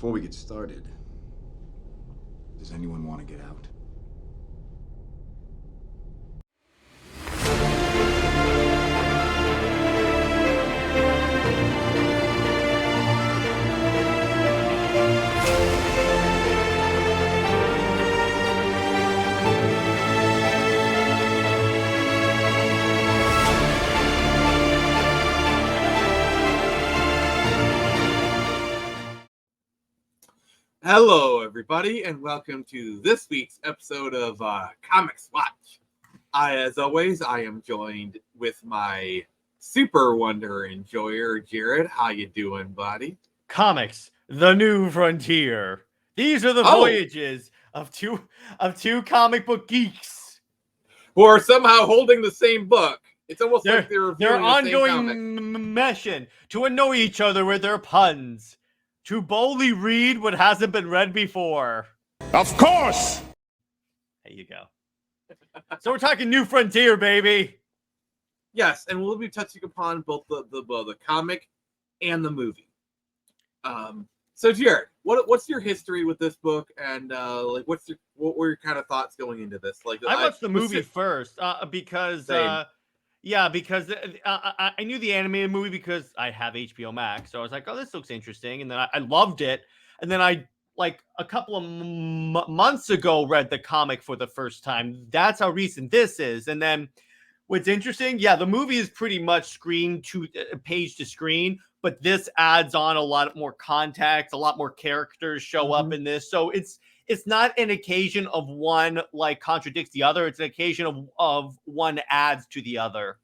Before we get started, does anyone want to get out? Hello, everybody, and welcome to this week's episode of Comix Watch. As always, I am joined with my super wonder enjoyer, Jared. How you doing, buddy? Comics, the new frontier. These are the Oh. voyages of two comic book geeks. Who are somehow holding the same book. It's almost like they're They're reviewing the same ongoing comic. meshing to annoy each other with their puns, to boldly read what hasn't been read before. Of course! There you go. So we're talking New Frontier, baby. Yes, and we'll be touching upon both the comic and the movie. So Jared, what's your history with this book, and what were your kind of thoughts going into this? I watched the movie first because I knew the animated movie because I have HBO Max, so I was like, oh, this looks interesting, and then I loved it, and then I a couple of months ago read the comic for the first time. That's how recent this is. And then what's interesting, the movie is pretty much screen to page to screen, but this adds on a lot more context, a lot more characters show up in this. So it's not an occasion of one contradicts the other. It's an occasion of one adds to the other.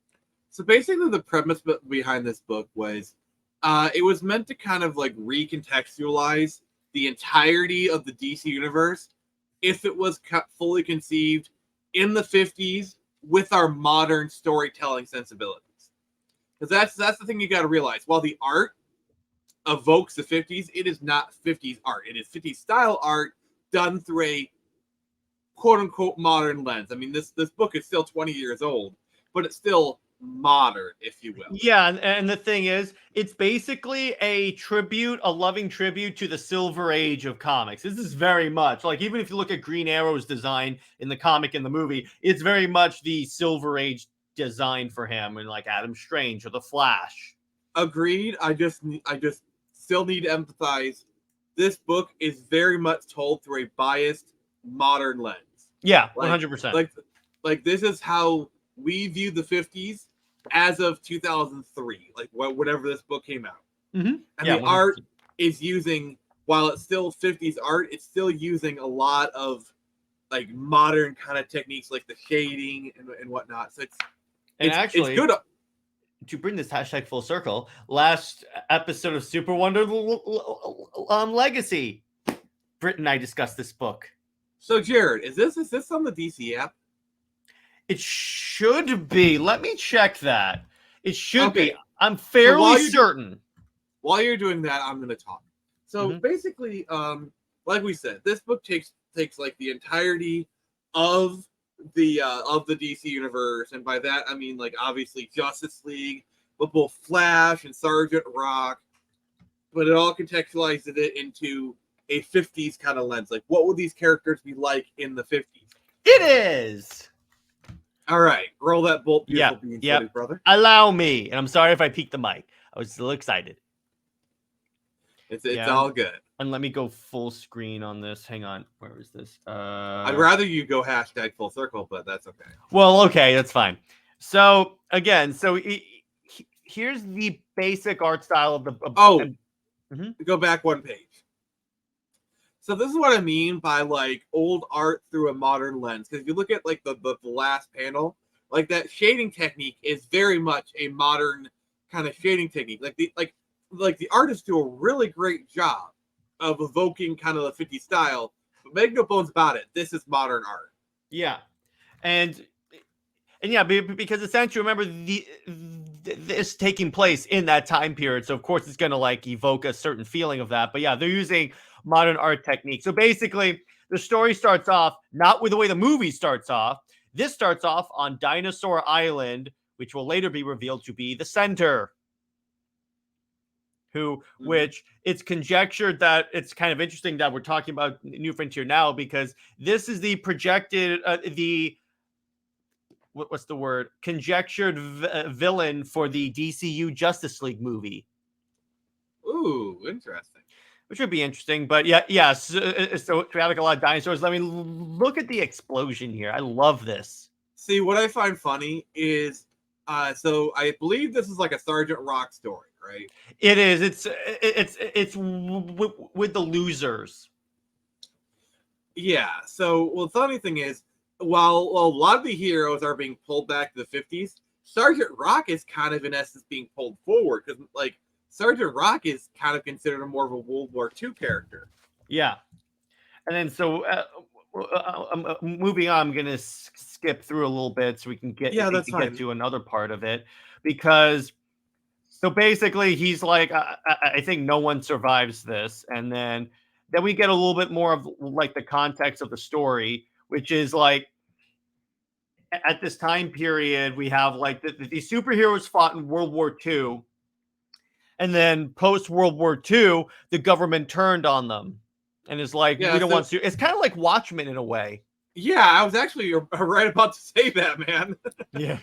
So basically the premise behind this book was it was meant to kind of recontextualize the entirety of the DC universe if it was fully conceived in the 50s with our modern storytelling sensibilities. Because that's the thing you got to realize. While the art evokes the 50s, it is not 50s art. It is 50s style art done through a quote-unquote modern lens. I mean, this book is still 20 years old, but it's still modern, if you will. Yeah, and the thing is, it's basically a loving tribute to the Silver Age of comics. This is very much even if you look at Green Arrow's design in the comic and the movie, it's very much the Silver Age design for him, and Adam Strange or the Flash. Agreed. I just still need to emphasize this book is very much told through a biased modern lens. Yeah, 100%. This is how we view the 50s as of 2003, whenever this book came out. Mm-hmm. And the 100%. art is using, while it's still 50s art, it's still using a lot of modern kind of techniques like the shading and whatnot. So it's good. To bring this hashtag full circle, last episode of Super Wonder Legacy, Britt and I discussed this book. So Jared, is this on the DC app? It should be. Let me check that. It should be. I'm fairly certain. While you're doing that, I'm going to talk. So basically, like we said, this book takes the entirety of the DC universe, and by that I mean obviously Justice League, but both Flash and Sergeant Rock, but it all contextualizes it into a 50s kind of lens. What would these characters be like in the 50s? It is. All right, roll that bolt, beautiful beans, brother. Allow me, and I'm sorry if I peaked the mic. I was still excited. It's all good. And let me go full screen on this. Hang on, where is this? I'd rather you go hashtag full circle, but that's okay. Well, okay, that's fine. So again, here's the basic art style of the. Go back one page. So this is what I mean by old art through a modern lens. Because if you look at the last panel, that shading technique is very much a modern kind of shading technique. The artists do a really great job of evoking kind of the 50s style, but make no bones about it, this is modern art. Yeah, and yeah, because essentially, remember this taking place in that time period, so of course it's going to evoke a certain feeling of that. But yeah, they're using modern art technique. So basically, the story starts off not with the way the movie starts off. This starts off on Dinosaur Island, which will later be revealed to be the center. which it's conjectured that it's kind of interesting that we're talking about New Frontier now, because this is the projected, what's the word? Conjectured villain for the DCU Justice League movie. Ooh, interesting. Which would be interesting, but yeah. So we have like a lot of dinosaurs. Let me look at the explosion here. I love this. See, what I find funny is, so I believe this is like a Sergeant Rock story, right? It is. It's with the losers. Yeah. So, well, the funny thing is, while a lot of the heroes are being pulled back to the 50s, Sergeant Rock is kind of in essence being pulled forward, because like Sergeant Rock is kind of considered more of a World War II character. Yeah. And then so moving on, I'm gonna skip through a little bit so we can get get to another part of it, because so basically he's like, I think no one survives this, and then we get a little bit more of like the context of the story, which is like at this time period we have like these superheroes fought in World War II, and then post World War II the government turned on them. And it's like, we don't want to. It's kind of like Watchmen in a way. Yeah, I was actually right about to say that, man. Yeah.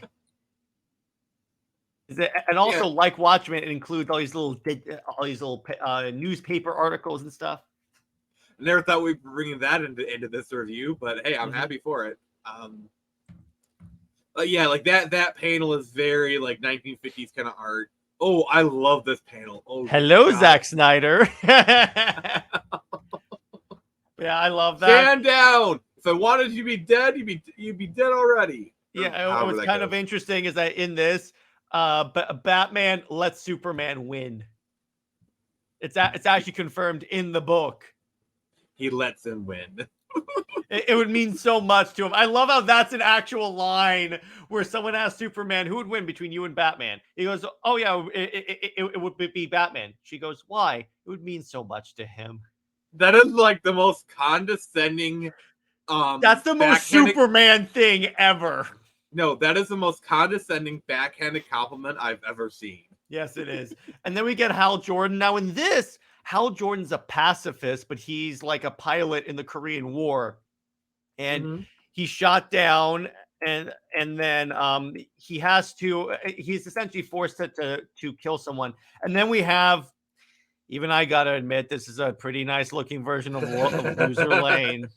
And also, like Watchmen, it includes all these little newspaper articles and stuff. Never thought we'd be bringing that into this review, but hey, I'm happy for it. But yeah, like that panel is very like 1950s kind of art. Oh, I love this panel. Oh, hello, God. Zack Snyder. Yeah, I love that. Stand down. If I wanted you to be dead, you'd be dead already. Yeah, what's kind of interesting is that in this, Batman lets Superman win. It's actually confirmed in the book. He lets him win. It would mean so much to him. I love how that's an actual line where someone asks Superman, who would win between you and Batman? He goes, oh yeah, it would be Batman. She goes, why? It would mean so much to him. That is like the most condescending. That's the most Superman thing ever. No, that is the most condescending backhanded compliment I've ever seen. Yes, it is. And then we get Hal Jordan. Now in this, Hal Jordan's a pacifist, but he's like a pilot in the Korean War. And he's shot down, and then he has to, he's essentially forced to kill someone. And then we have, even I gotta admit, this is a pretty nice looking version of Loser Lane.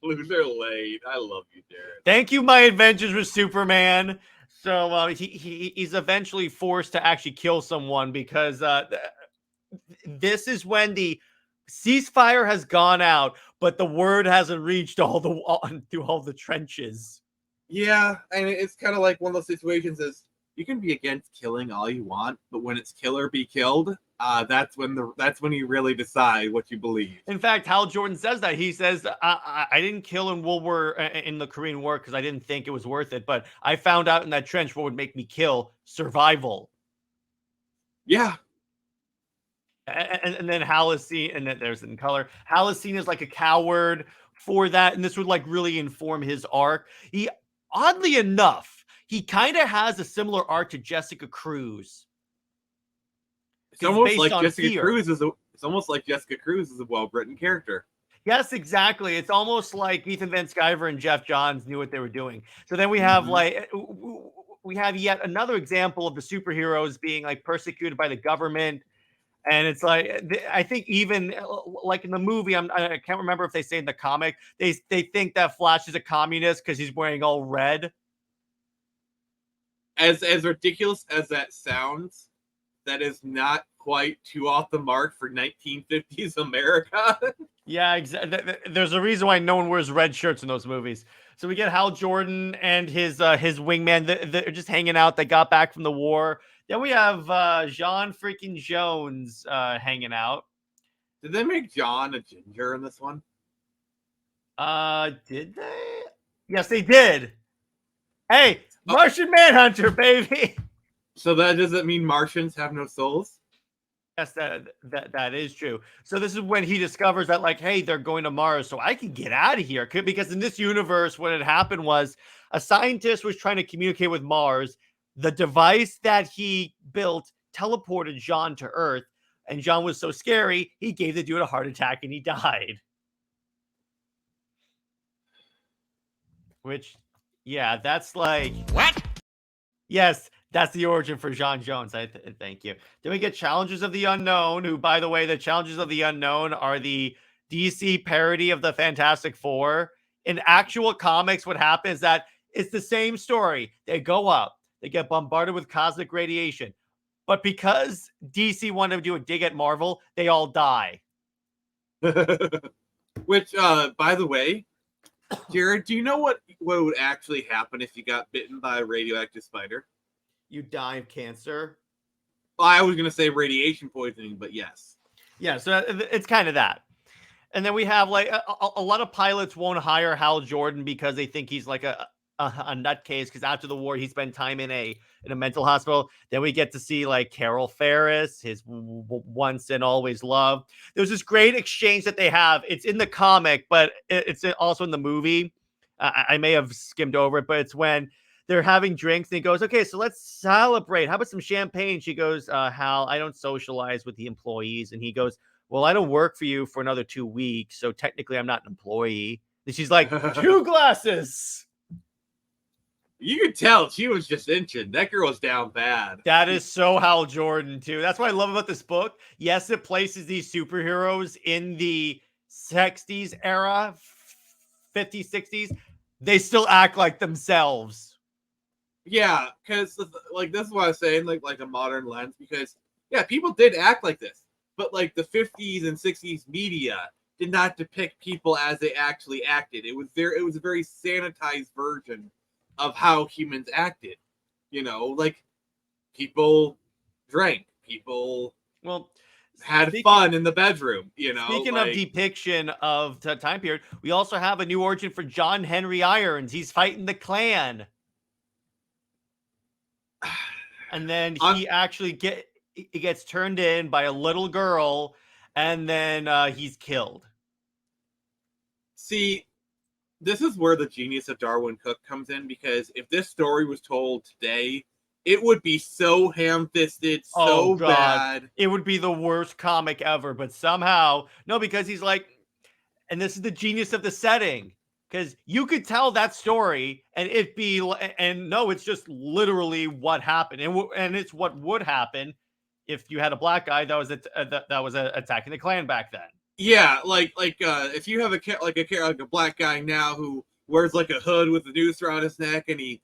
Loser Lane, I love you, Jared. Thank you, My Adventures with Superman. So he's eventually forced to actually kill someone, because this is when the ceasefire has gone out, but the word hasn't reached through all the trenches. Yeah, and it's kind of like one of those situations is you can be against killing all you want, but when it's kill or be killed, that's when you really decide what you believe. In fact, Hal Jordan says that. He says, I didn't kill in the Korean War because I didn't think it was worth it, but I found out in that trench what would make me kill: survival. Yeah. And then Hal is seen, and then there's in color, Hal is seen as like a coward for that, and this would like really inform his arc. He, oddly enough, he kind of has a similar arc to Jessica Cruz. It's almost like Jessica Cruz is a well-written character. Yes, exactly. It's almost like Ethan Van Sciver and Jeff Johns knew what they were doing. So then we have we have yet another example of the superheroes being like persecuted by the government. And it's like, I think even like in the movie, I can't remember if they say in the comic, they think that Flash is a communist because he's wearing all red. As ridiculous as that sounds, that is not quite too off the mark for 1950s America. Yeah, exactly. There's a reason why no one wears red shirts in those movies. So we get Hal Jordan and his wingman. They're just hanging out. They got back from the war. Then we have John freaking Jones hanging out. Did they make John a ginger in this one? Did they? Yes, they did. Hey, Martian Manhunter, baby. So that doesn't mean Martians have no souls? Yes, that is true. So this is when he discovers that, like, hey, they're going to Mars, so I can get out of here. Because in this universe, what had happened was a scientist was trying to communicate with Mars. The device that he built teleported Jean to Earth. And John was so scary, he gave the dude a heart attack and he died. Which, yeah, that's like... What? Yes, that's the origin for John Jones. Thank you. Then we get Challengers of the Unknown, who, by the way, the Challengers of the Unknown are the DC parody of the Fantastic Four. In actual comics, what happens is that it's the same story. They go up, they get bombarded with cosmic radiation. But because DC wanted to do a dig at Marvel, they all die. Which, by the way, Jared, do you know what would actually happen if you got bitten by a radioactive spider? You die of cancer. Well, I was going to say radiation poisoning, but yes. Yeah, so it's kind of that. And then we have like a lot of pilots won't hire Hal Jordan because they think he's like a nutcase, because after the war he spent time in a mental hospital. Then we get to see like Carol Ferris, his once and always love. There's this great exchange that they have. It's in the comic, but it's also in the movie. I may have skimmed over it, but it's when they're having drinks and he goes, okay, so let's celebrate. How about some champagne? She goes, Hal, I don't socialize with the employees. And he goes, well, I don't work for you for another 2 weeks, so technically I'm not an employee. And she's like, 2 glasses. You could tell she was just inching. That girl was down bad. That is so Hal Jordan, too. That's what I love about this book. Yes, it places these superheroes in the 60s era, 50s, 60s. They still act like themselves. Yeah, because like this is what I was saying, like a modern lens, because yeah, people did act like this. But like the 50s and 60s media did not depict people as they actually acted. It was a very sanitized version of how humans acted. You know, like people drank, people had fun in the bedroom. You know, speaking of depiction of the time period, we also have a new origin for John Henry Irons. He's fighting the Klan, and then he actually gets turned in by a little girl, and then he's killed. See, this is where the genius of Darwin Cooke comes in, because if this story was told today, it would be so ham-fisted, so bad. It would be the worst comic ever, but somehow, no, because he's like, and this is the genius of the setting, because you could tell that story and it's just literally what happened, and it's what would happen if you had a black guy that was attacking the Klan back then. Yeah, like if you have a black guy now who wears like a hood with a noose around his neck and he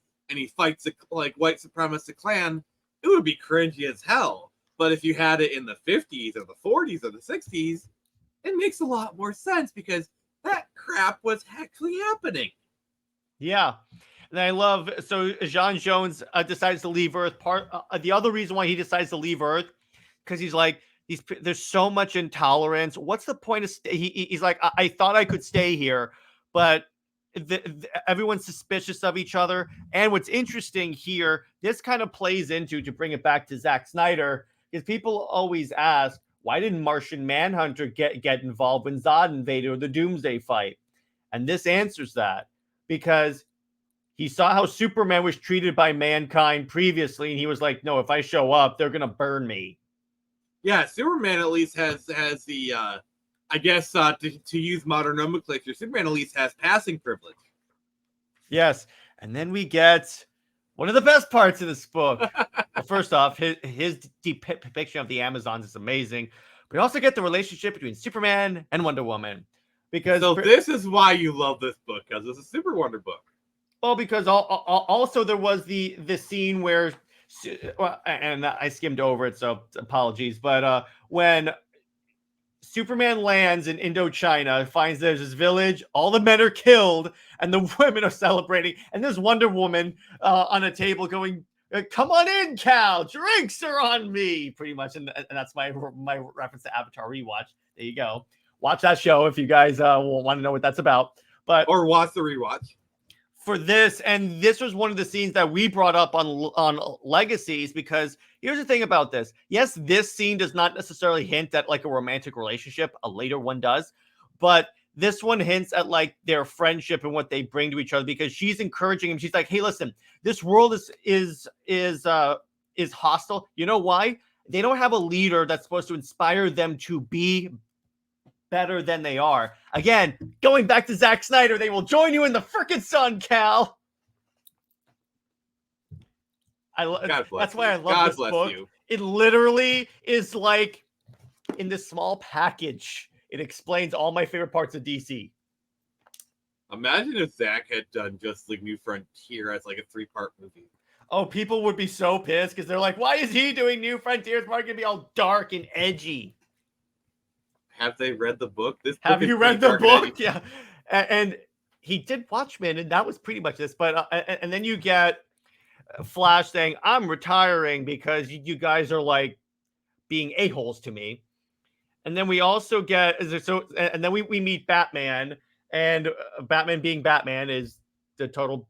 fights like white supremacist Klan, it would be cringy as hell. But if you had it in the 50s or the 40s or the 60s, it makes a lot more sense because that crap was actually happening. Yeah. And I love, so John Jones decides to leave Earth. The other reason why he decides to leave Earth, because he's like, there's so much intolerance. What's the point of he's like, I thought I could stay here, but everyone's suspicious of each other. And what's interesting here, this kind of plays into, to bring it back to Zack Snyder, is people always ask, why didn't Martian Manhunter get involved when Zod invaded, or the Doomsday fight? And this answers that, because he saw how Superman was treated by mankind previously, and he was like, no, if I show up, they're going to burn me. Yeah, Superman at least has the, I guess, to use modern nomenclature, Superman at least has passing privilege. Yes, and then we get one of the best parts of this book. Well, first off, his depiction of the Amazons is amazing. We also get the relationship between Superman and Wonder Woman. Because this is why you love this book, because it's a Super Wonder book. Well, because also there was the scene where, and I skimmed over it, so apologies, but when Superman lands in Indochina, finds there's this village, all the men are killed, and the women are celebrating, and there's Wonder Woman on a table going, come on in, Cal, drinks are on me, pretty much, and that's my reference to Avatar rewatch. There you go. Watch that show if you guys want to know what that's about. Or watch the rewatch. For this, and this was one of the scenes that we brought up on Legacies, because here's the thing about this. Yes, this scene does not necessarily hint at like a romantic relationship. A later one does. But this one hints at like their friendship and what they bring to each other, because she's encouraging him. She's like, hey, listen, this world is hostile. You know why? They don't have a leader that's supposed to inspire them to be better than they are. Again, going back to Zack Snyder, they will join you in the frickin' sun, Cal. God bless That's why you. I love God this bless book. you. It literally is like in this small package. It explains all my favorite parts of DC. Imagine if Zach had done Just League New Frontier as like a 3-part movie. Oh, people would be so pissed because they're like, why is he doing New Frontiers? Why going to be all dark and edgy? Have they read the book? This Have book is you pretty read the dark and edgy. book? Yeah. And he did Watchmen, and that was pretty much this. But and then you get Flash saying, I'm retiring because you guys are like being a-holes to me. And then we also get, and then we meet Batman, and Batman being Batman is the total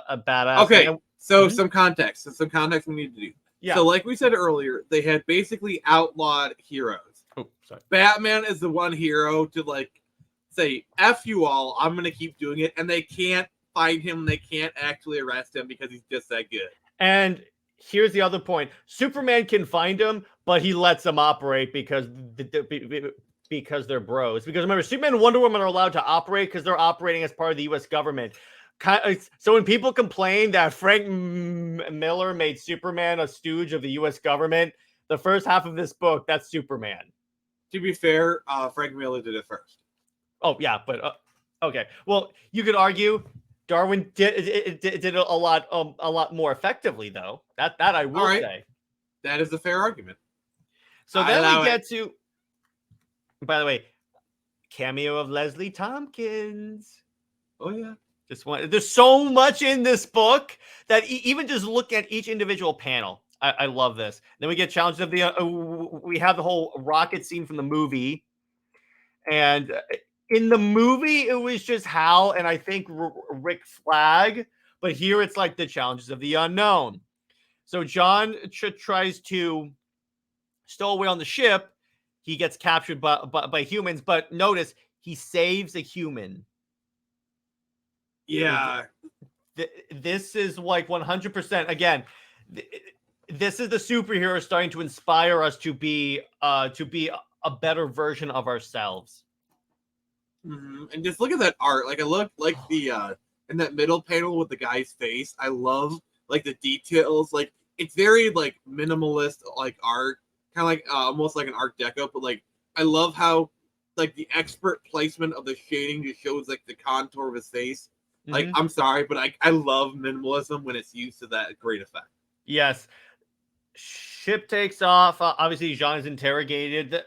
a badass. Okay, then, so some context. Some context we need to do. Yeah. So like we said earlier, they had basically outlawed heroes. Oh, sorry. Batman is the one hero to like say, F you all, I'm going to keep doing it. And they can't find him. They can't actually arrest him because he's just that good. And here's the other point. Superman can find him, but he lets them operate because they're bros. Because remember, Superman and Wonder Woman are allowed to operate because they're operating as part of the U.S. government. So when people complain that Frank Miller made Superman a stooge of the U.S. government, the first half of this book, that's Superman. To be fair, Frank Miller did it first. Oh, yeah, but okay. Well, you could argue Darwin did it a lot more effectively, though. That I will say. That is a fair argument. So then we get to, by the way, cameo of Leslie Tompkins. Oh yeah. There's so much in this book that even just look at each individual panel. I love this. Then we get challenges of the. We have the whole rocket scene from the movie, and in the movie it was just Hal and I think Rick Flag, but here it's like the challenges of the unknown. So John tries to stow away on the ship. He gets captured by humans, but notice he saves a human. Yeah. This is like 100%. Again, this is the superhero starting to inspire us to be a better version of ourselves. Mm-hmm. And just look at that art. Like I look like the in that middle panel with the guy's face. I love like the details. Like it's very like minimalist like art, kind of like almost like an Art Deco. But like I love how like the expert placement of the shading just shows like the contour of his face. Like I'm sorry, but I love minimalism when it's used to that great effect. Yes. Ship takes off. Obviously, Jean is interrogated.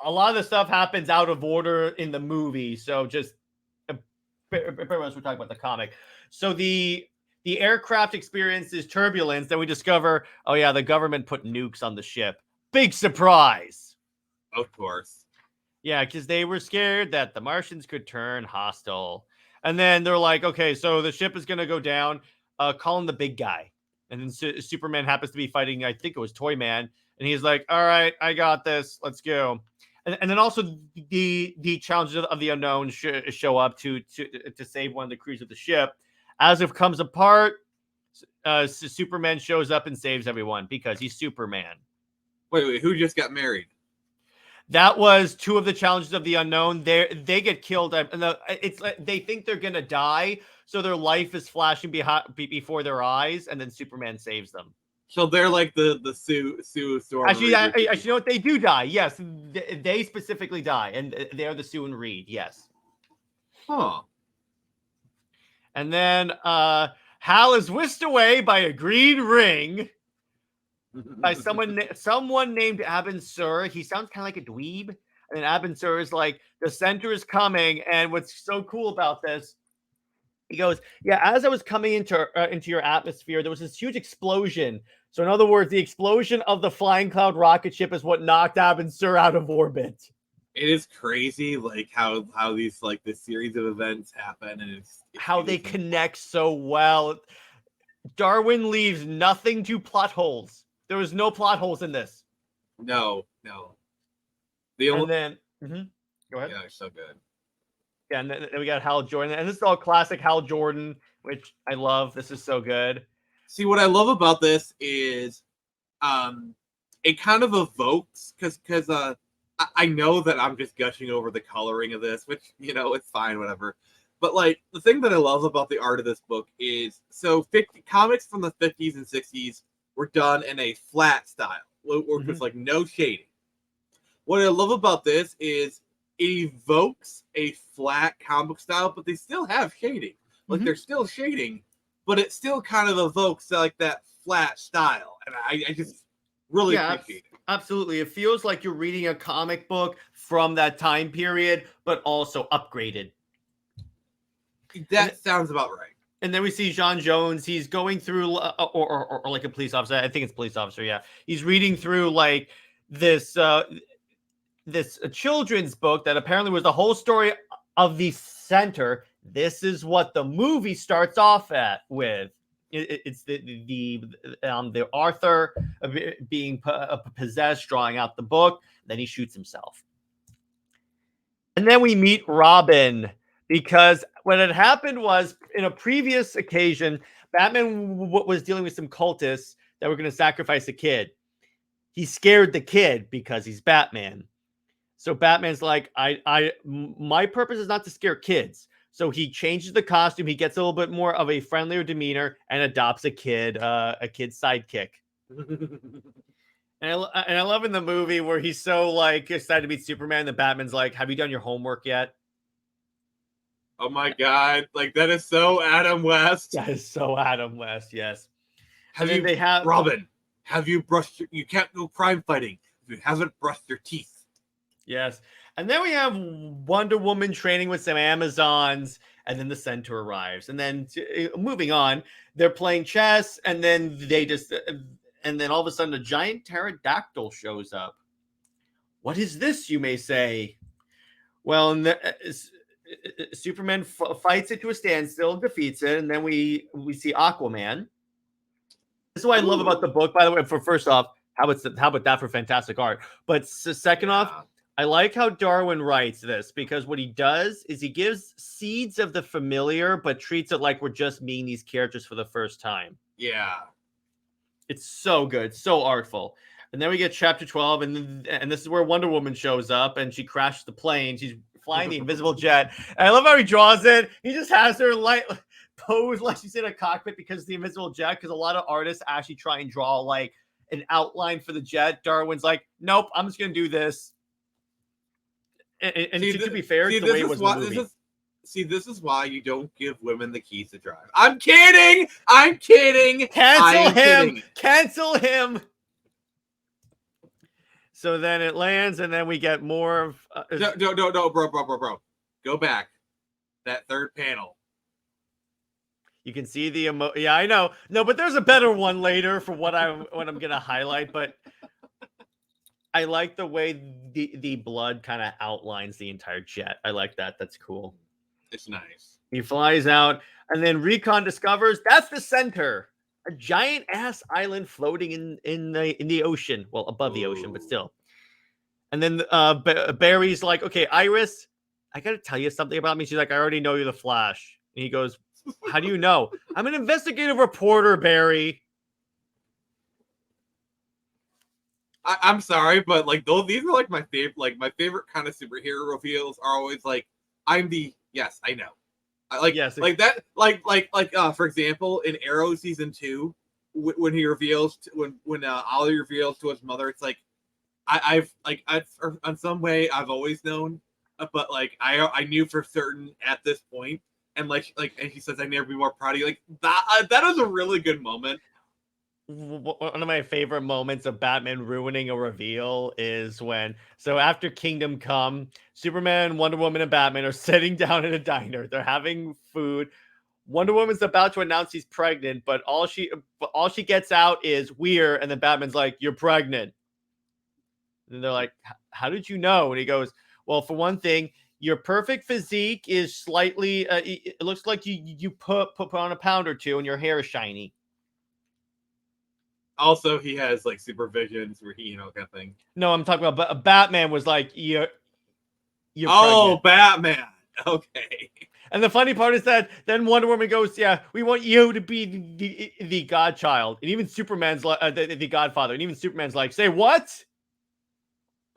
A lot of the stuff happens out of order in the movie. So just pretty much we're talking about the comic. So the aircraft experiences turbulence. Then we discover, oh yeah, the government put nukes on the ship. Big surprise. Of course. Yeah, because they were scared that the Martians could turn hostile. And then they're like, okay, so the ship is going to go down. Call him the big guy. And then Superman happens to be fighting, I think it was Toyman. And he's like, all right, I got this. Let's go. And then also the challenges of the unknown show up to save one of the crews of the ship. As it comes apart, Superman shows up and saves everyone because he's Superman. Wait, who just got married? That was two of the challenges of the unknown. They get killed. It's like they think they're gonna die, so their life is flashing before their eyes, and then Superman saves them. So they're like the Sue Storm. Actually, you know what? They do die. Yes, they specifically die, and they're the Sue and Reed. Yes. Huh. And then Hal is whisked away by a green ring. By someone named Abin Sur. He sounds kind of like a dweeb. And then Abin Sur is like, the center is coming. And what's so cool about this, he goes, yeah, as I was coming into your atmosphere, there was this huge explosion. So in other words, the explosion of the Flying Cloud rocket ship is what knocked Abin Sur out of orbit. It is crazy, like how these like this series of events happen, and it's how they connect so well. Darwin leaves nothing to plot holes. There was no plot holes in this. No. Go ahead. Yeah, so good. Yeah, and then we got Hal Jordan. And this is all classic Hal Jordan, which I love. This is so good. See, what I love about this is it kind of evokes because I know that I'm just gushing over the coloring of this, which it's fine, whatever. But like the thing that I love about the art of this book is comics from the 50s and 60s were done in a flat style, which was like no shading. What I love about this is it evokes a flat comic style, but they still have shading. Like they're still shading, but it still kind of evokes like that flat style, and I just really appreciate it. Absolutely, it feels like you're reading a comic book from that time period, but also upgraded. That sounds about right. And then we see John Jones. He's going through, or like a police officer. I think it's police officer. Yeah, he's reading through like this children's book that apparently was the whole story of the center. This is what the movie starts off with. It's the Arthur being possessed, drawing out the book. Then he shoots himself. And then we meet Robin, because what had happened was in a previous occasion, Batman was dealing with some cultists that were going to sacrifice a kid. He scared the kid because he's Batman. So Batman's like, my purpose is not to scare kids. So he changes the costume. He gets a little bit more of a friendlier demeanor and adopts a kid's sidekick. And I love in the movie where he's so like excited to meet Superman. The Batman's like, "Have you done your homework yet?" Oh my God! Like that is so Adam West. That is so Adam West. Yes. Robin? Have you brushed? You can't go crime fighting if you haven't brushed your teeth. Yes. And then we have Wonder Woman training with some Amazons, and then the Centaur arrives. And then moving on, they're playing chess, and then and then all of a sudden a giant pterodactyl shows up. What is this, you may say? Well, Superman fights it to a standstill, defeats it, and then we see Aquaman. This is what I love about the book, by the way. For first off, how about that for fantastic art? But second off, I like how Darwin writes this, because what he does is he gives seeds of the familiar, but treats it like we're just meeting these characters for the first time. Yeah. It's so good, so artful. And then we get chapter 12, and this is where Wonder Woman shows up, and she crashes the plane. She's flying the invisible jet. And I love how he draws it. He just has her pose like she's in a cockpit because of the invisible jet, because a lot of artists actually try and draw like an outline for the jet. Darwin's like, nope, I'm just going to do this. And to be fair, it's the way it was in the movie. This is why you don't give women the keys to drive. I'm kidding. Cancel him. So then it lands, and then we get more of. No, bro. Go back. That third panel. You can see the Yeah, I know. No, but there's a better one later for what I'm gonna highlight. But I like the way the blood kind of outlines the entire jet. I like that. That's cool. It's nice. He flies out, and then Recon discovers that's the center, a giant ass island floating in the ocean. Well, above the ocean, but still. And then Barry's like, "Okay, Iris, I gotta tell you something about me." She's like, "I already know you're the Flash." And he goes, "How do you know?" "I'm an investigative reporter, Barry." I'm sorry, but like these are like my favorite. Like my favorite kind of superhero reveals are always like, "I'm the yes, I know." Yes, like that. For example, in Arrow season 2, when he reveals when Ollie reveals to his mother, it's like I've on some way I've always known, but like I knew for certain at this point, and and he says, "I'd never be more proud of you." Like that is a really good moment. One of my favorite moments of Batman ruining a reveal is so after Kingdom Come, Superman, Wonder Woman, and Batman are sitting down in a diner. They're having food. Wonder Woman's about to announce she's pregnant, but all she gets out is "we're," and then Batman's like, "You're pregnant." And they're like, "How did you know?" And he goes, "Well, for one thing, your perfect physique is slightly. It looks like you put on a pound or two, and your hair is shiny." Also, he has like supervisions where he, kind of thing. No, I'm talking about Batman was like, you're pregnant. Batman. Okay. And the funny part is that then Wonder Woman goes, "Yeah, we want you to be the godchild," and even Superman's like the Godfather, and even Superman's like, "Say what?"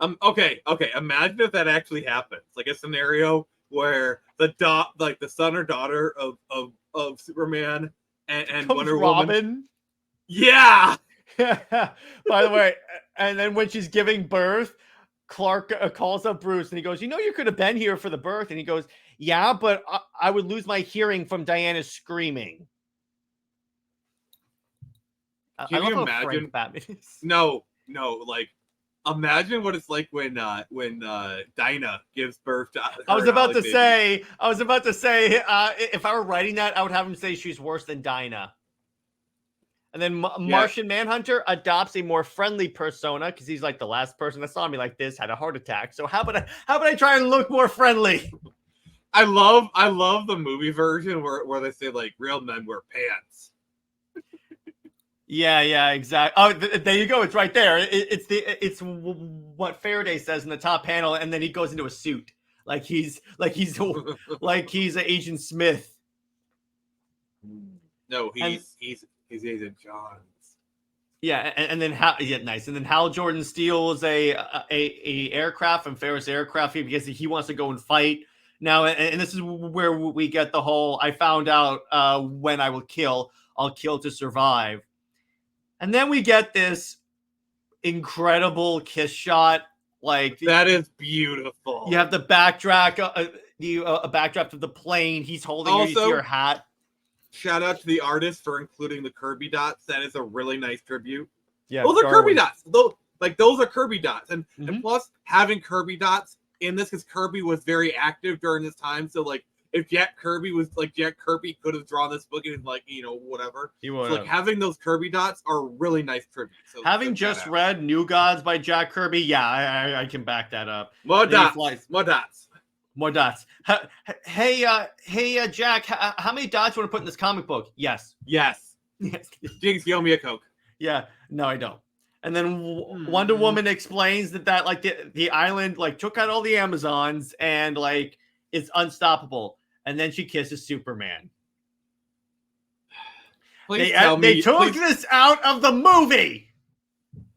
Okay. Imagine if that actually happens, like a scenario where the son or daughter of Superman and Comes Wonder Woman. Robin. Yeah. By the way, and then when she's giving birth, Clark calls up Bruce and he goes, "You could have been here for the birth." And he goes, "Yeah, but I would lose my hearing from Diana screaming." Can I you love how imagine? frank Batman is. No, like imagine what it's like when Dinah gives birth to her. I was about to baby. say, if I were writing that, I would have him say she's worse than Dinah. And then Martian Manhunter adopts a more friendly persona because he's like, the last person that saw me like this had a heart attack. So how about I try and look more friendly? I love the movie version where they say like real men wear pants. Yeah, exactly. Oh, there you go. It's right there. It's what Faraday says in the top panel, and then he goes into a suit, like he's Agent Smith. No, he's Agent Johns. Yeah, and then nice. And then Hal Jordan steals a aircraft from Ferris Aircraft because he wants to go and fight now. And this is where we get the whole I found out when I will kill, I'll kill to survive. And then we get this incredible kiss shot. Like that is beautiful. You have the backdraft, a backdraft of the plane. He's holding your hat. Shout out to the artist for including the Kirby dots. That is a really nice tribute. Yeah, those are Kirby dots. Those are Kirby dots, and plus having Kirby dots in this because Kirby was very active during this time. So like, if Jack Kirby could have drawn this book and whatever. He would. So, like having those Kirby dots are really nice tributes. So having just read New Gods by Jack Kirby, yeah, I can back that up. More dots. More dots. Hey, Jack, how many dots do you want to put in this comic book? Yes. Jinx, you owe me a Coke. Yeah. No, I don't. And then Wonder Woman explains that like the island like took out all the Amazons and like it's unstoppable. And then she kisses Superman. They took this out of the movie.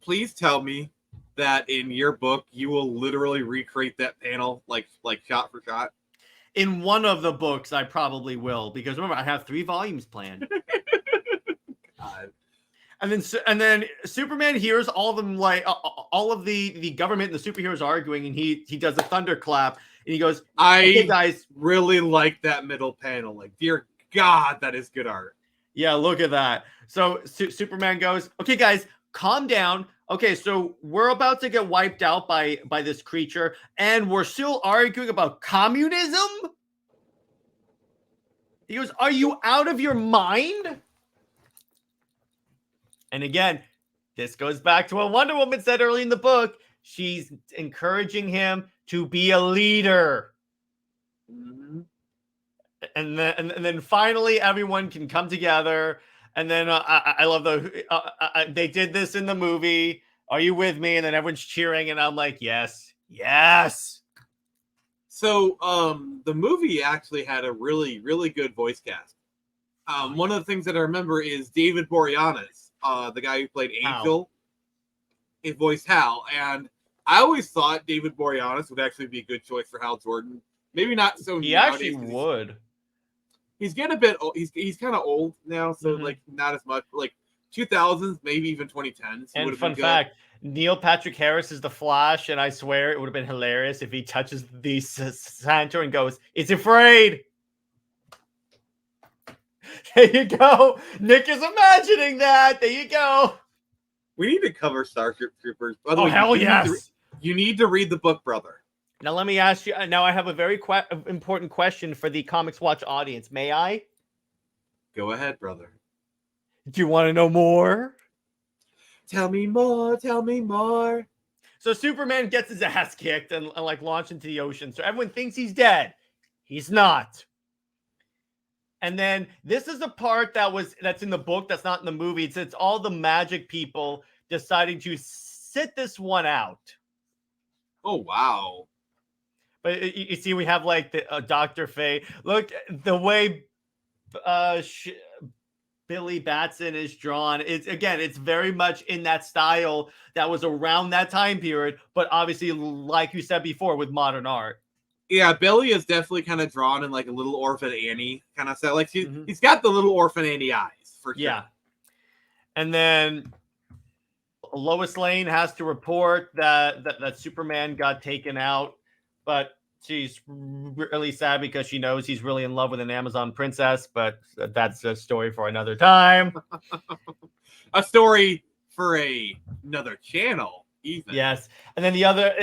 Please tell me that in your book you will literally recreate that panel like shot for shot. In one of the books, I probably will because remember I have 3 volumes planned. God. And then Superman hears all of them like all of the government and the superheroes arguing, and he does a thunderclap and he goes, "Okay, guys, really like that middle panel. Like, dear God, that is good art." Yeah, look at that. So Superman goes, "Okay, guys, calm down. Okay, so we're about to get wiped out by this creature, and we're still arguing about communism?" He goes, "Are you out of your mind?" And again, this goes back to what Wonder Woman said early in the book. She's encouraging him to be a leader. Mm-hmm. And then finally everyone can come together. And then I love they did this in the movie. Are you with me? And then everyone's cheering, and I'm like, yes. So the movie actually had a really, really good voice cast. One of the things that I remember is David Boreanaz, the guy who played Angel. He voiced Hal, and I always thought David Boreanaz would actually be a good choice for Hal Jordan. Maybe not so. He actually would. He's getting a bit old. He's kind of old now, so like not as much. Like 2000s, maybe even 2010s. And fun fact: Neil Patrick Harris is the Flash, and I swear it would have been hilarious if he touches the Santa and goes, "It's afraid." There you go. Nick is imagining that. There you go. We need to cover Starship Troopers. By the way, hell yes. You need to read the book, brother. Now, let me ask you. Now, I have a very important question for the Comix Watch audience. May I? Go ahead, brother. Do you want to know more? Tell me more. Tell me more. So Superman gets his ass kicked and like launched into the ocean. So everyone thinks he's dead. He's not. And then this is the part that's in the book that's not in the movie. It's all the magic people deciding to sit this one out. Oh, wow. But you see, we have like the Dr. Fate. Look, the way Billy Batson is drawn. It's very much in that style that was around that time period, but obviously, like you said before, with modern art. Yeah, Billy is definitely kind of drawn in like a little Orphan Annie kind of style. Like Mhm. he's got the little Orphan Annie eyes for sure. Yeah. And then Lois Lane has to report that Superman got taken out, but she's really sad because she knows he's really in love with an Amazon princess, but that's a story for another time. A story for another channel, even. Yes. And then the other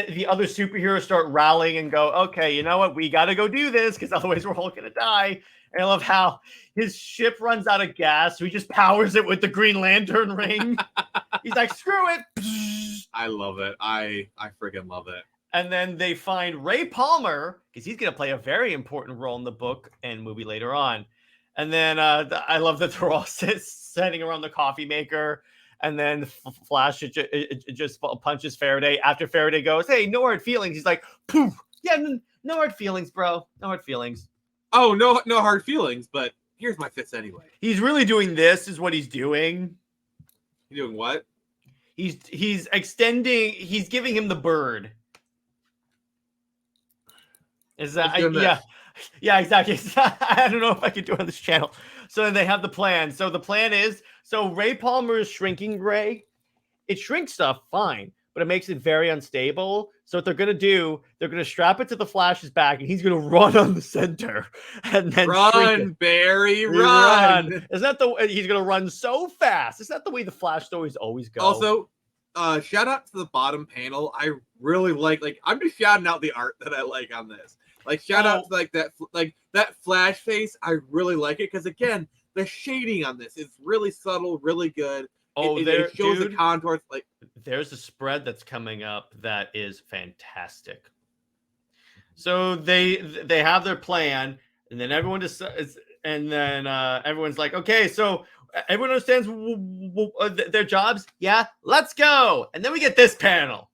superheroes start rallying and go, okay, you know what? We got to go do this because otherwise we're all going to die. And I love how his ship runs out of gas. So he just powers it with the Green Lantern ring. He's like, screw it. I love it. I freaking love it. And then they find Ray Palmer because he's going to play a very important role in the book and movie later on. And then I love that they're all sitting around the coffee maker. And then Flash just punches Faraday. After Faraday goes, hey, no hard feelings. He's like, poof. Yeah, no hard feelings, bro. No hard feelings. Oh, no hard feelings, but here's my fist anyway. He's really doing this is what he's doing. You doing what? He's extending. He's giving him the bird. Is that yeah, exactly. I don't know if I can do it on this channel. So they have the plan. So the plan is, Ray Palmer is shrinking Ray. It shrinks stuff fine, but it makes it very unstable. So what they're going to do, they're going to strap it to the Flash's back, and he's going to run on the center and then run, Barry, run. Is that he's going to run so fast? Is that the way the Flash stories always go? Also, shout out to the bottom panel. I really like I'm just shouting out the art that I like on this. Like shout out to that Flash face. I really like it because again, the shading on this is really subtle, really good. It shows the contours. Like there's a spread that's coming up that is fantastic. So they have their plan, and then everyone decides, and then everyone's like, okay, so everyone understands their jobs. Yeah, let's go. And then we get this panel.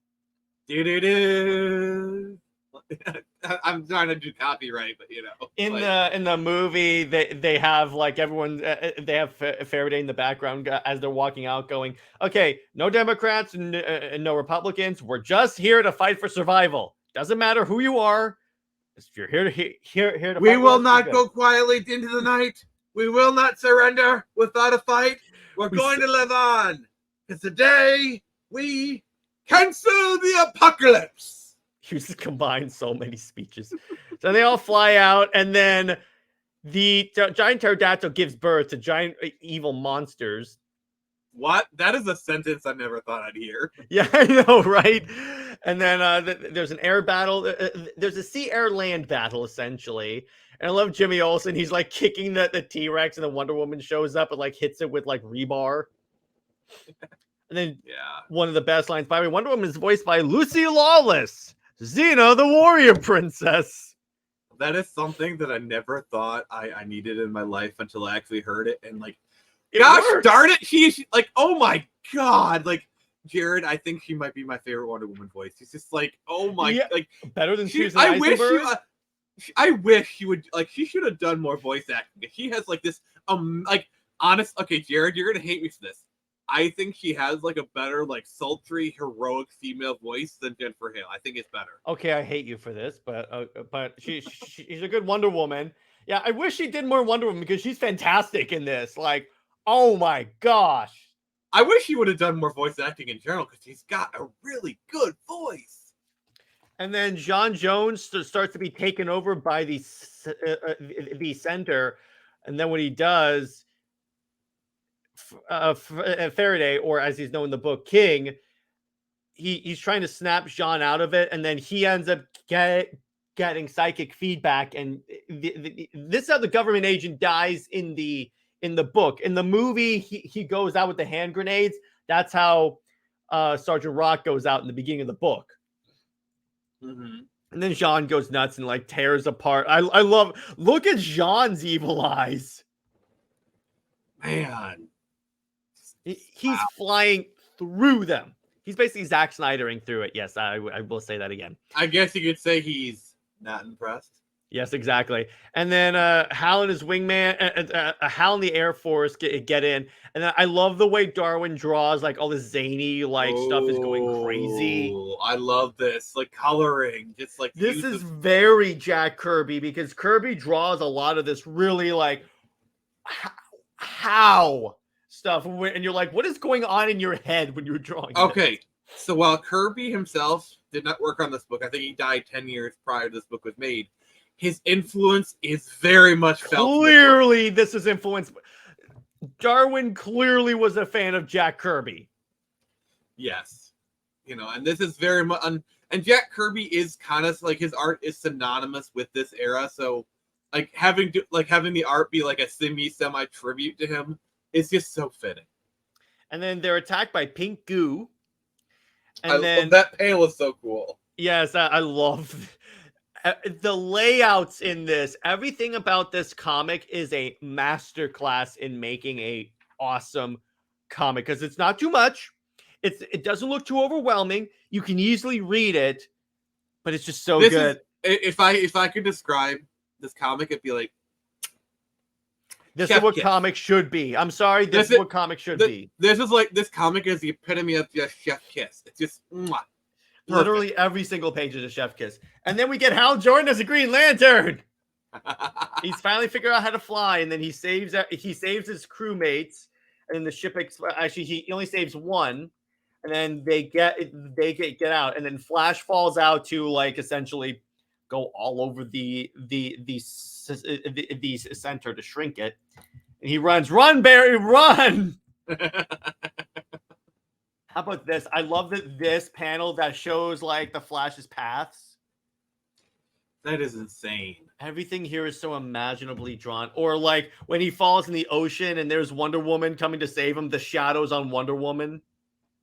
I'm trying to do copyright, but in the movie they have like everyone they have Faraday in the background as they're walking out going, okay, no Democrats and no Republicans, we're just here to fight for survival. Doesn't matter who you are, if you're here to we will not go quietly into the night. We will not surrender without a fight. We're going to live on because today we cancel the apocalypse. You just combined so many speeches. So they all fly out, and then the giant pterodactyl gives birth to giant evil monsters. What? That is a sentence I never thought I'd hear. Yeah, I know, right? And then there's an air battle. There's a sea-air-land battle, essentially. And I love Jimmy Olsen. He's like kicking the T-Rex, and the Wonder Woman shows up and like hits it with like rebar. And then one of the best lines by Wonder Woman is voiced by Lucy Lawless. Xena, the warrior princess. That is something that I never thought I needed in my life until I actually heard it. And like, gosh darn it, she like, oh my god, like Jared, I think she might be my favorite Wonder Woman voice. She's just like, oh my, like better than Susan I Eisenberg? I wish she would like. She should have done more voice acting. She has like this like honest. Okay, Jared, you're gonna hate me for this. I think she has like a better, like sultry, heroic female voice than Jennifer Hale. I think it's better. Okay, I hate you for this, but she's a good Wonder Woman. Yeah, I wish she did more Wonder Woman because she's fantastic in this. Like, oh my gosh. I wish she would have done more voice acting in general because she's got a really good voice. And then John Jones starts to be taken over by the center, and then what he does. Faraday, or as he's known in the book, King, he's trying to snap Jean out of it, and then he ends up getting psychic feedback, and this is how the government agent dies in the book. In the movie, he goes out with the hand grenades. That's how Sergeant Rock goes out in the beginning of the book. Mm-hmm. And then Jean goes nuts and like tears apart. I love, look at Jean's evil eyes. Man. He's flying through them. He's basically Zack Snydering through it. Yes, I will say that again. I guess you could say he's Not impressed. Yes, exactly. And then Hal and his wingman, Hal and the Air Force get in. And then I love the way Darwin draws like all this zany like stuff is going crazy. Oh, I love this. Like coloring, just like This use is of- very Jack Kirby because Kirby draws a lot of this really like how stuff. And you're like, what is going on in your head when you're drawing this? Okay. So while Kirby himself did not work on this book, I think he died 10 years prior to this book was made. His influence is very much felt. Clearly, this is influenced. Darwin clearly was a fan of Jack Kirby. Yes. You know, and this is very much, and Jack Kirby is kind of like his art is synonymous with this era. So, like having the art be like a semi tribute to him is just so fitting. And then they're attacked by pink goo. And I then love that panel is so cool. yes, I love the layouts in this. Everything about this comic is a masterclass in making a awesome comic because it's not too much. It doesn't look too overwhelming. You can easily read it, but it's just so good. If I could describe this comic, it'd be like this Chef is what kiss. comics should be. I'm sorry, this is what comics should be. This is like this comic is the epitome of just chef kiss. It's just mwah. Literally every single page is a chef kiss. And then we get Hal Jordan as a Green Lantern. He's finally figured out how to fly, and then he saves his crewmates, and then the ship actually he only saves one, and then they get out, and then Flash falls out to like essentially go all over the center to shrink it, and he runs, run Barry, run. How about this? I love that this panel that shows like the Flash's paths. That is insane. Everything here is so imaginably drawn. Or like when he falls in the ocean and there's Wonder Woman coming to save him, the shadows on Wonder Woman.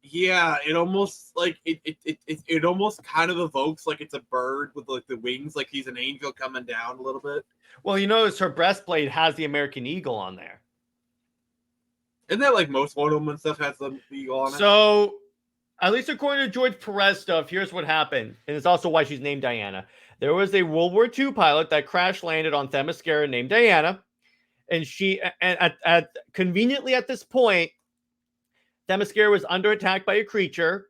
Yeah, it almost like it almost kind of evokes like it's a bird with like the wings, like he's an angel coming down a little bit. Well, you notice her breastplate has the American Eagle on there. Isn't that like most Wonder Woman stuff has the eagle on it? So, at least according to George Perez stuff, here's what happened. And it's also why she's named Diana. There was a World War II pilot that crash landed on Themyscira named Diana. And conveniently at this point, Themyscira was under attack by a creature.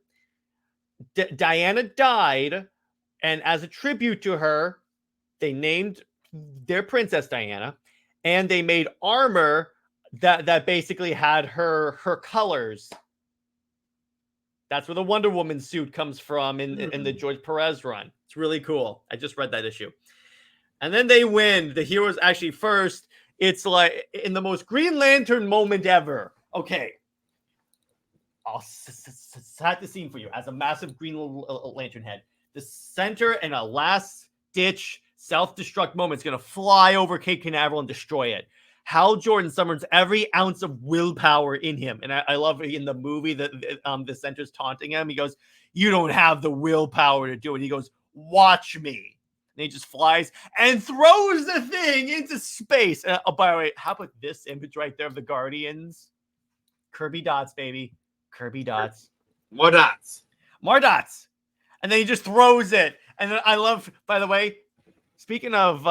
Diana died. And as a tribute to her, they named their princess Diana. And they made armor that basically had her colors. That's where the Wonder Woman suit comes from in the George Perez run. It's really cool. I just read that issue. And then they win. The heroes actually first. It's like in the most Green Lantern moment ever. Okay. I'll set the scene for you. As a massive Green Lantern head, the center and a last-ditch self-destruct moment is going to fly over Cape Canaveral and destroy it. Hal Jordan summons every ounce of willpower in him. And I love in the movie that the center's taunting him. He goes, "You don't have the willpower to do it." He goes, "Watch me." And he just flies and throws the thing into space. Oh, by the way, how about this image right there of the Guardians? Kirby dots, baby. Kirby dots. More dots. More dots. And then he just throws it. And then I love, by the way, speaking of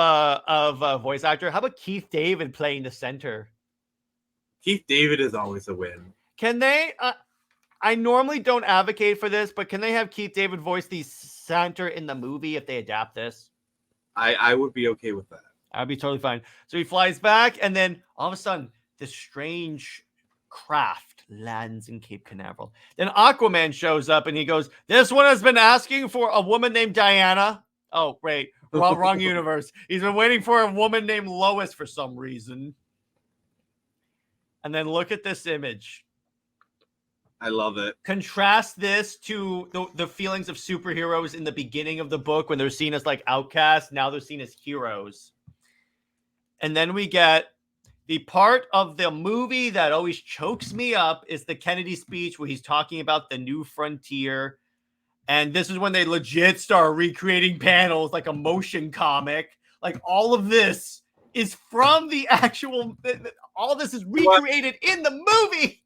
voice actor, how about Keith David playing the center? Keith David is always a win. Can they? I normally don't advocate for this, but can they have Keith David voice the center in the movie if they adapt this? I would be okay with that. I'd be totally fine. So he flies back, and then all of a sudden, this strange craft lands in Cape Canaveral. Then Aquaman shows up, and he goes, "This one has been asking for a woman named Diana." Oh, wait. Well, wrong universe. He's been waiting for a woman named Lois for some reason. And then look at this image. I love it. Contrast this to the feelings of superheroes in the beginning of the book when they're seen as like outcasts. Now they're seen as heroes. And then we get the part of the movie that always chokes me up is the Kennedy speech where he's talking about the new frontier. And this is when they legit start recreating panels like a motion comic. Like all of this is from the actual, all this is recreated in the movie.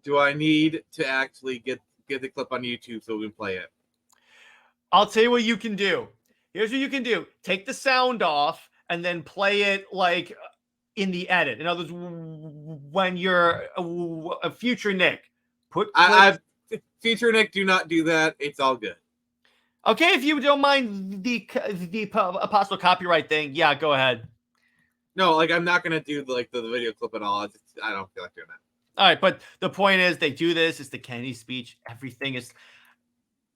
Do I need to actually get the clip on YouTube so we can play it? I'll tell you what you can do. Here's what you can do: take the sound off and then play it like in the edit. In other words, when you're a future Nick, put clips. Future Nick, do not do that. It's all good. Okay, if you don't mind the possible copyright thing, yeah, go ahead. No, like I'm not gonna do the video clip at all. I don't feel like doing that. All right, but the point is, they do this. It's the Kennedy speech. Everything is.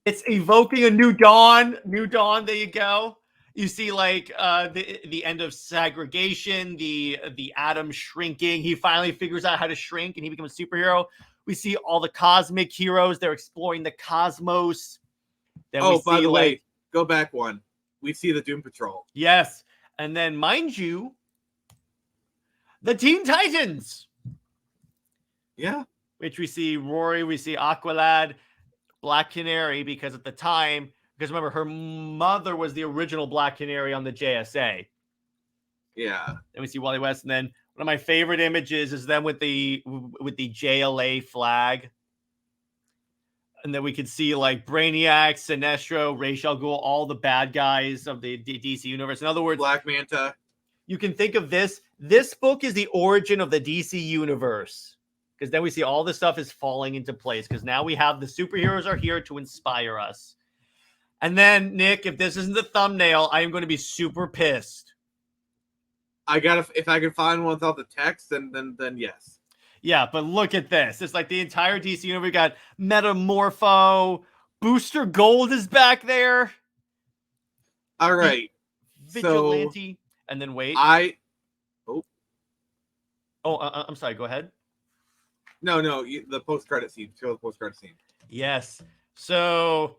It's evoking a new dawn. New dawn. There you go. You see, like the end of segregation, the atom shrinking. He finally figures out how to shrink, and he becomes a superhero. We see all the cosmic heroes. They're exploring the cosmos. Then by the way, go back one. We see the Doom Patrol. Yes, and then mind you, the Teen Titans. Yeah, which we see Rory, we see Aqualad, Black Canary, because at the time, because remember, her mother was the original Black Canary on the JSA. Yeah. Then we see Wally West, and then one of my favorite images is them with the JLA flag. And then we could see like Brainiac, Sinestro, Ra's al Ghul, all the bad guys of the DC universe. In other words, Black Manta. You can think of this. This book is the origin of the DC universe. Because then we see all this stuff is falling into place. Because now we have the superheroes are here to inspire us. And then, Nick, if this isn't the thumbnail, I am going to be super pissed. If I can find one without the text, then yes. Yeah, but look at this. It's like the entire DC universe. We got Metamorpho. Booster Gold is back there. All right. Vigilante. And then wait. I'm sorry. Go ahead. No. The post-credit scene. Show the post-credit scene. Yes. So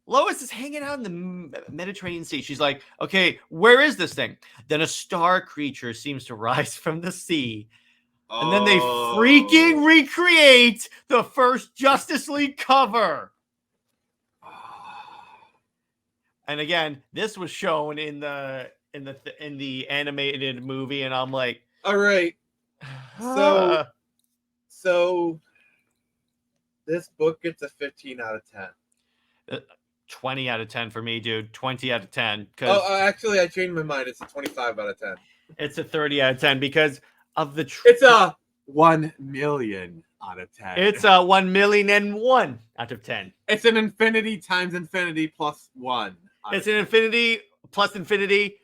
Lois is hanging out in the Mediterranean Sea. She's like, okay, where is this thing? Then a star creature seems to rise from the sea. And then they freaking recreate the first Justice League cover. And again, this was shown in the animated movie, and I'm like, all right. So this book gets a 15 out of 10. 20 out of 10 for me, dude. 20 out of 10. Actually, I changed my mind. It's a 25 out of 10. It's a 30 out of 10 because of the. It's a 1 million out of 10. It's a 1,000,001 out of 10. It's an infinity times infinity plus 1. It's an infinity plus infinity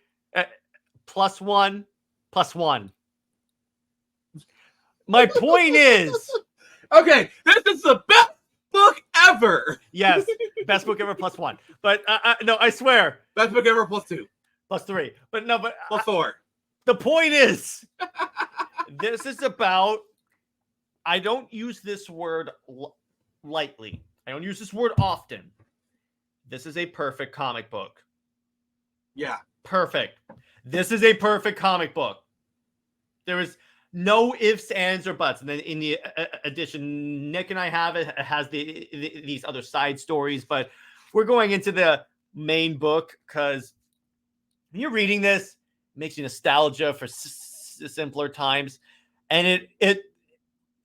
plus 1 plus 1. My point is. Okay, this is the best book ever. Yes, best book ever plus 1. But no, I swear. Best book ever plus 2. Plus 3. But no, but plus 4. The point is, this is about. I don't use this word lightly. I don't use this word often. This is a perfect comic book. Yeah. Perfect. This is a perfect comic book. There is no ifs, ands, or buts. And then in the edition Nick and I have, it has these other side stories. But we're going into the main book because when you're reading this, it makes you nostalgia for simpler times. And it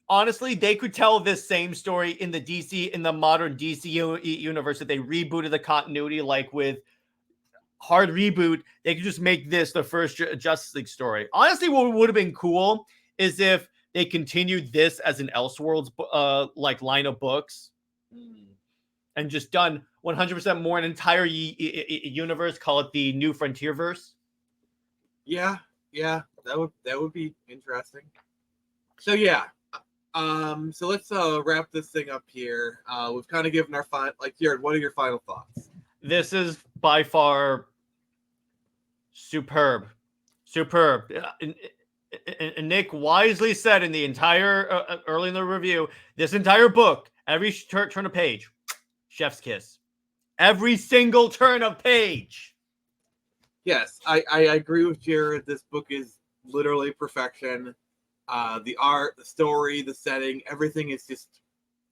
honestly, they could tell this same story in the modern DC universe that they rebooted the continuity, like with hard reboot. They could just make this the first Justice League story. Honestly, what would have been cool is if they continued this as an Elseworlds like line of books and just done 100% more an entire universe. Call it the New Frontierverse. Yeah, that would be interesting. So yeah. So let's wrap this thing up here. We've kind of given our final, Jared, what are your final thoughts? This is by far superb. And Nick wisely said in the entire early in the review, this entire book, every turn of page, chef's kiss. Every single turn of page. Yes, I agree with Jared. This book is literally perfection. The art, the story, the setting, everything is just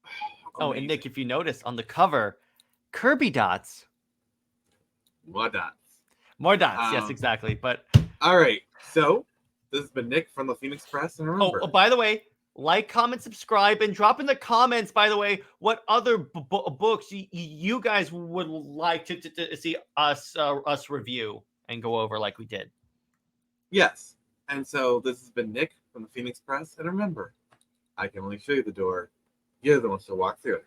amazing. Oh, and Nick, if you notice on the cover, Kirby dots. More dots. Yes, exactly. But all right, so this has been Nick from the Phoenix Press, and remember, by the way, Like, comment, subscribe, and drop in the comments, by the way, what other books you guys would like to see us review and go over like we did. Yes. And so this has been Nick from the Phoenix Press. And remember, I can only show you the door. You're the ones to walk through it.